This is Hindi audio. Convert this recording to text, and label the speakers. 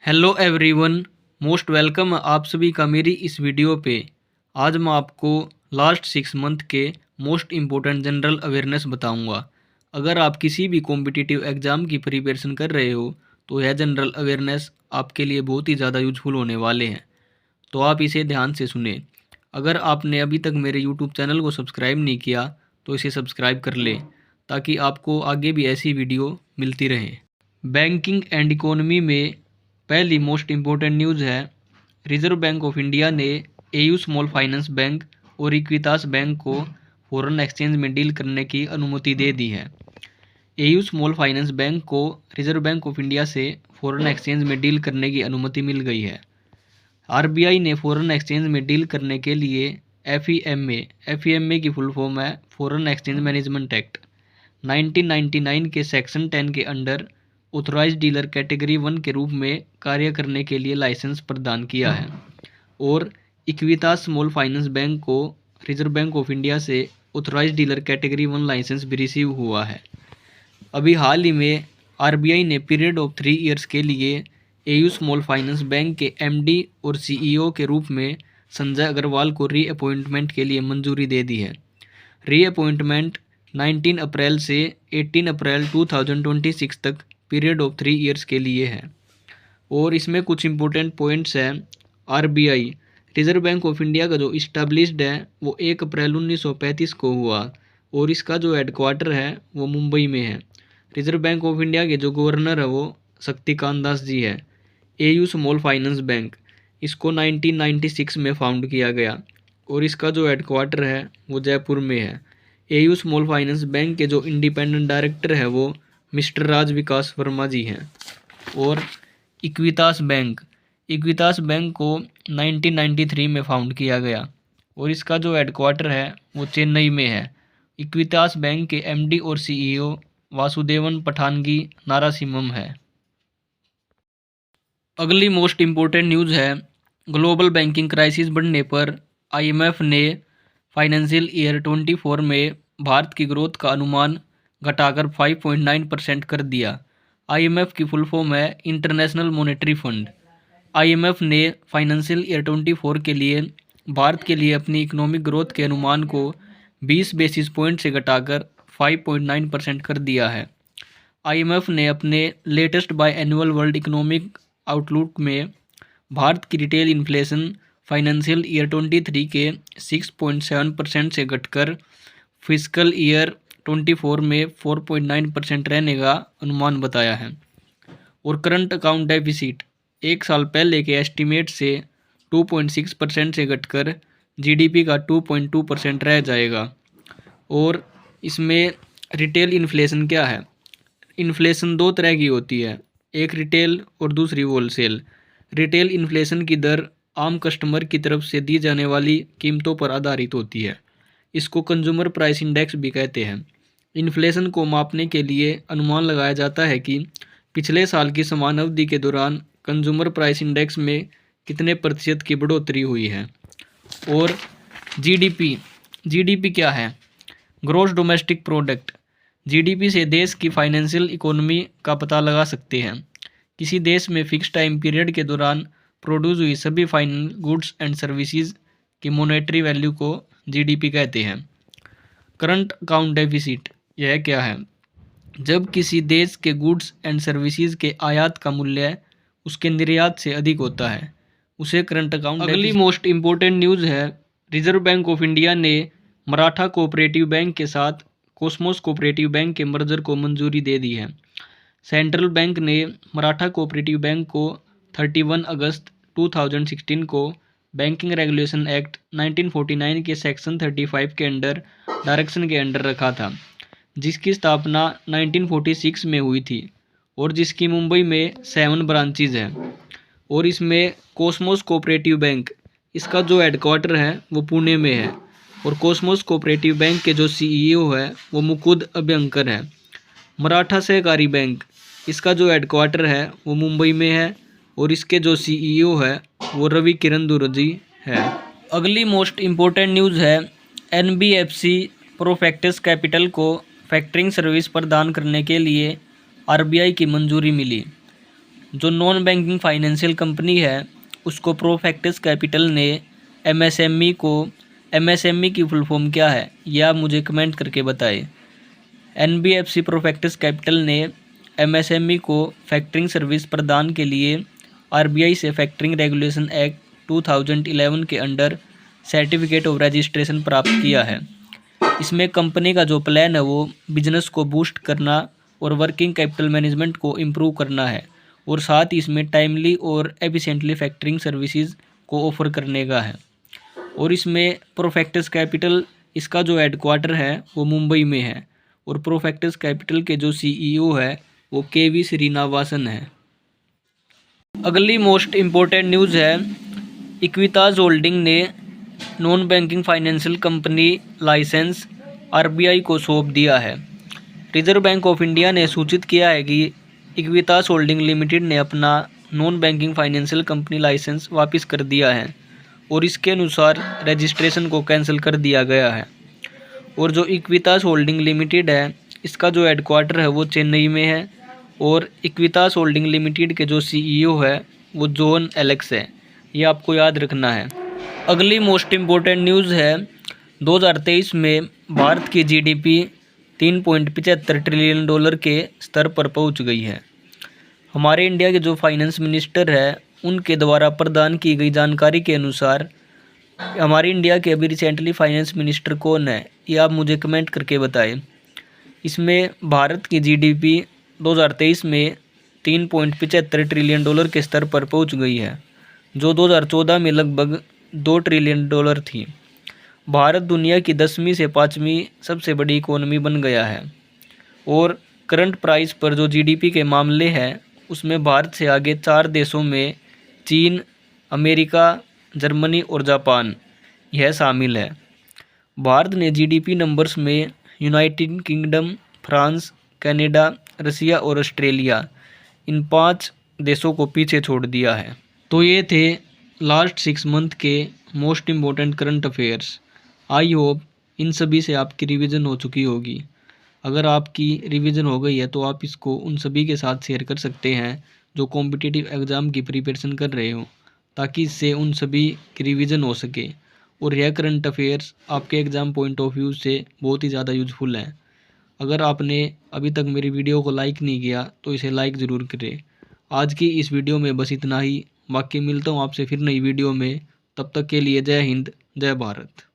Speaker 1: हेलो एवरीवन, मोस्ट वेलकम आप सभी का मेरी इस वीडियो पे। आज मैं आपको लास्ट 6 मंथ के मोस्ट इम्पोर्टेंट जनरल अवेयरनेस बताऊंगा। अगर आप किसी भी कॉम्पिटिटिव एग्ज़ाम की प्रिपरेशन कर रहे हो तो यह जनरल अवेयरनेस आपके लिए बहुत ही ज़्यादा यूजफुल होने वाले हैं, तो आप इसे ध्यान से सुने। अगर आपने अभी तक मेरे यूट्यूब चैनल को सब्सक्राइब नहीं किया तो इसे सब्सक्राइब कर लें ताकि आपको आगे भी ऐसी वीडियो मिलती रहे। बैंकिंग एंड इकोनॉमी में पहली मोस्ट इम्पोर्टेंट न्यूज़ है, रिजर्व बैंक ऑफ इंडिया ने एयू स्मॉल फाइनेंस बैंक और इक्विटास बैंक को फॉरेन एक्सचेंज में डील करने की अनुमति दे दी है। एयू स्मॉल फाइनेंस बैंक को रिजर्व बैंक ऑफ इंडिया से फॉरेन एक्सचेंज में डील करने की अनुमति मिल गई है। आरबीआई ने फॉरेन एक्सचेंज में डील करने के लिए एफईएमए की फुल फॉर्म है फॉरेन एक्सचेंज मैनेजमेंट एक्ट 1999 के सेक्शन 10 के अंडर ऑथराइज्ड डीलर कैटेगरी 1 के रूप में कार्य करने के लिए लाइसेंस प्रदान किया है और इक्विटास स्मॉल फाइनेंस बैंक को रिजर्व बैंक ऑफ इंडिया से ऑथराइज्ड डीलर कैटेगरी 1 लाइसेंस भी रिसीव हुआ है। अभी हाल ही में आरबीआई ने पीरियड ऑफ 3 ईयर्स के लिए एयू स्मॉल फाइनेंस बैंक के एमडी और सीईओ के रूप में संजय अग्रवाल को रीअपॉइंटमेंट के लिए मंजूरी दे दी है। रीअपॉइंटमेंट 19 अप्रैल से 18 अप्रैल 2026 तक पीरियड ऑफ 3 ईयर्स के लिए है और इसमें कुछ इंपॉर्टेंट पॉइंट्स हैं। RBI reserve bank of India का जो इस्टेब्लिश्ड है वो 1 अप्रैल 1935 को हुआ और इसका जो हेडक्वार्टर है वो मुंबई में है। रिजर्व बैंक ऑफ इंडिया के जो गवर्नर है वो शक्तिकांत दास जी है। एयू स्मॉल फाइनेंस बैंक इसको 1996 में फाउंड किया गया और इसका जो हेडक्वार्टर है वो जयपुर में है। एयू स्मॉल फाइनेंस बैंक के जो इंडिपेंडेंट डायरेक्टर है वो मिस्टर राज विकास वर्मा जी हैं। और इक्विटास बैंक को 1993 में फाउंड किया गया और इसका जो हेडक्वार्टर है वो चेन्नई में है। इक्विटास बैंक के एमडी और सीईओ वासुदेवन पठानगी नारासिमम है। अगली मोस्ट इम्पोर्टेंट न्यूज़ है, ग्लोबल बैंकिंग क्राइसिस बढ़ने पर आईएमएफ ने फाइनेंशियल ईयर 24 में भारत की ग्रोथ का अनुमान घटाकर 5.9% कर दिया। आईएमएफ की फुल फॉर्म है इंटरनेशनल मॉनेटरी फंड। आईएमएफ ने फाइनेंशियल ईयर 24 के लिए भारत के लिए अपनी इकोनॉमिक ग्रोथ के अनुमान को 20 बेसिस पॉइंट से घटाकर 5.9% कर दिया है। आईएमएफ ने अपने latest by annual world economic outlook में भारत की रिटेल इन्फ्लेशन फाइनेंशियल ईयर 23 के 6.7% से घटकर फिस्कल ईयर 24 में 4.9% रहने का अनुमान बताया है। और करंट अकाउंट डेफिसिट एक साल पहले के एस्टीमेट से 2.6% से घटकर जीडीपी का 2.2% रह जाएगा। और इसमें रिटेल इन्फ्लेशन क्या है? इन्फ्लेशन दो तरह की होती है, एक रिटेल और दूसरी होलसेल। रिटेल इन्फ्लेशन की दर आम कस्टमर की तरफ से दी जाने वाली कीमतों पर आधारित होती है। इसको कंज्यूमर प्राइस इंडेक्स भी कहते हैं। इन्फ्लेशन को मापने के लिए अनुमान लगाया जाता है कि पिछले साल की समान अवधि के दौरान कंज्यूमर प्राइस इंडेक्स में कितने प्रतिशत की बढ़ोतरी हुई है। और जीडीपी क्या है? Gross domestic product. जीडीपी से देश की फाइनेंशियल इकोनॉमी का पता लगा सकते हैं। किसी देश में फिक्स टाइम पीरियड के दौरान प्रोड्यूस हुई सभी फाइनेंस गुड्स एंड सर्विसेज की मॉनेटरी वैल्यू को जीडीपी कहते हैं। करंट अकाउंट डेफिसिट यह क्या है? जब किसी देश के गुड्स एंड सर्विसेज के आयात का मूल्य उसके निर्यात से अधिक होता है, उसे करंट अकाउंट। अगली मोस्ट इम्पोर्टेंट न्यूज़ है, रिजर्व बैंक ऑफ इंडिया ने मराठा कोऑपरेटिव बैंक के साथ कॉस्मोस कोऑपरेटिव बैंक के मर्जर को मंजूरी दे दी है। सेंट्रल बैंक ने मराठा कोऑपरेटिव बैंक को 31 अगस्त 2016 को बैंकिंग रेगुलेशन एक्ट 1949 के सेक्शन 35 के अंडर डायरेक्शन के अंडर रखा था, जिसकी स्थापना 1946 में हुई थी और जिसकी मुंबई में 7 ब्रांचेज हैं। और इसमें कॉस्मोस कोऑपरेटिव बैंक, इसका जो हेडक्वार्टर है वो पुणे में है और कॉस्मोस कोऑपरेटिव बैंक के जो सीईओ है वो मुकुंद अभ्यंकर है। मराठा सहकारी बैंक, इसका जो हेडक्वार्टर है वो मुंबई में है और इसके जो सीईओ है वो रवि किरण दुर्जी है। अगली मोस्ट इम्पोर्टेंट न्यूज़ है, एनबीएफसी प्रोफैक्टिस कैपिटल को फैक्टरिंग सर्विस प्रदान करने के लिए आरबीआई की मंजूरी मिली। जो नॉन बैंकिंग फाइनेंशियल कंपनी है उसको प्रोफैक्टिस कैपिटल ने एमएसएमई की फुल फॉर्म क्या है, यह आप मुझे कमेंट करके बताएं। एनबीएफसी प्रोफैक्टिस कैपिटल ने एमएसएमई को फैक्टरिंग सर्विस प्रदान के लिए आरबीआई से फैक्टरिंग रेगुलेशन एक्ट 2011 के अंडर सर्टिफिकेट ऑफ रजिस्ट्रेशन प्राप्त किया है। इसमें कंपनी का जो प्लान है वो बिजनेस को बूस्ट करना और वर्किंग कैपिटल मैनेजमेंट को इम्प्रूव करना है, और साथ ही इसमें टाइमली और एफिशिएंटली फैक्टरिंग सर्विसेज को ऑफर करने का है। और इसमें प्रोफैक्टिस कैपिटल, इसका जो हेडक्वार्टर है वो मुंबई में है, और प्रोफैक्टिस कैपिटल के जो सीईओ है वो केवी श्रीनिवासन है। अगली मोस्ट इम्पोर्टेंट न्यूज़ है, इक्विटास होल्डिंग ने non banking financial company license RBI को सौंप दिया है। रिजर्व बैंक ऑफ इंडिया ने सूचित किया है कि इक्विटास होल्डिंग लिमिटेड ने अपना non banking financial company license वापस कर दिया है, और इसके अनुसार रजिस्ट्रेशन को कैंसिल कर दिया गया है। और जो इक्विटास होल्डिंग लिमिटेड है इसका जो हेडक्वार्टर है वो चेन्नई में है, और इक्विटास होल्डिंग लिमिटेड के जो सीईओ है वो जॉन एलेक्स है, ये आपको याद रखना है। अगली मोस्ट इम्पोर्टेंट न्यूज़ है, 2023 में भारत की जीडीपी 3.75 ट्रिलियन डॉलर के स्तर पर पहुंच गई है। हमारे इंडिया के जो फाइनेंस मिनिस्टर है उनके द्वारा प्रदान की गई जानकारी के अनुसार हमारे इंडिया के अभी रिसेंटली फाइनेंस मिनिस्टर कौन है, ये आप मुझे कमेंट करके बताएं। इसमें भारत की जीडीपी 2023 में 3.75 ट्रिलियन डॉलर के स्तर पर पहुंच गई है, जो 2014 में लगभग 2 ट्रिलियन डॉलर थी। भारत दुनिया की 10वीं से 5वीं सबसे बड़ी इकोनॉमी बन गया है, और करंट प्राइस पर जो जीडीपी के मामले हैं उसमें भारत से आगे 4 देशों में चीन, अमेरिका, जर्मनी और जापान यह शामिल है। भारत ने जीडीपी नंबर्स में यूनाइटेड किंगडम, फ्रांस, कनाडा, रसिया और ऑस्ट्रेलिया, इन 5 देशों को पीछे छोड़ दिया है। तो ये थे लास्ट 6 मंथ के most important current affairs. I hope इन सभी से आपकी रिवीजन हो चुकी होगी। अगर आपकी रिवीजन हो गई है तो आप इसको उन सभी के साथ शेयर कर सकते हैं जो कॉम्पिटिटिव एग्ज़ाम की प्रिपरेशन कर रहे हो, ताकि इससे उन सभी की रिवीजन हो सके, और यह करंट अफेयर्स आपके एग्ज़ाम पॉइंट ऑफ व्यू से बहुत ही ज़्यादा यूज़फुल है। अगर आपने अभी तक मेरी वीडियो को लाइक नहीं किया तो इसे लाइक ज़रूर करें। आज की इस वीडियो में बस इतना ही। बाकी मिलता हूँ आपसे फिर नई वीडियो में। तब तक के लिए जय हिंद, जय भारत।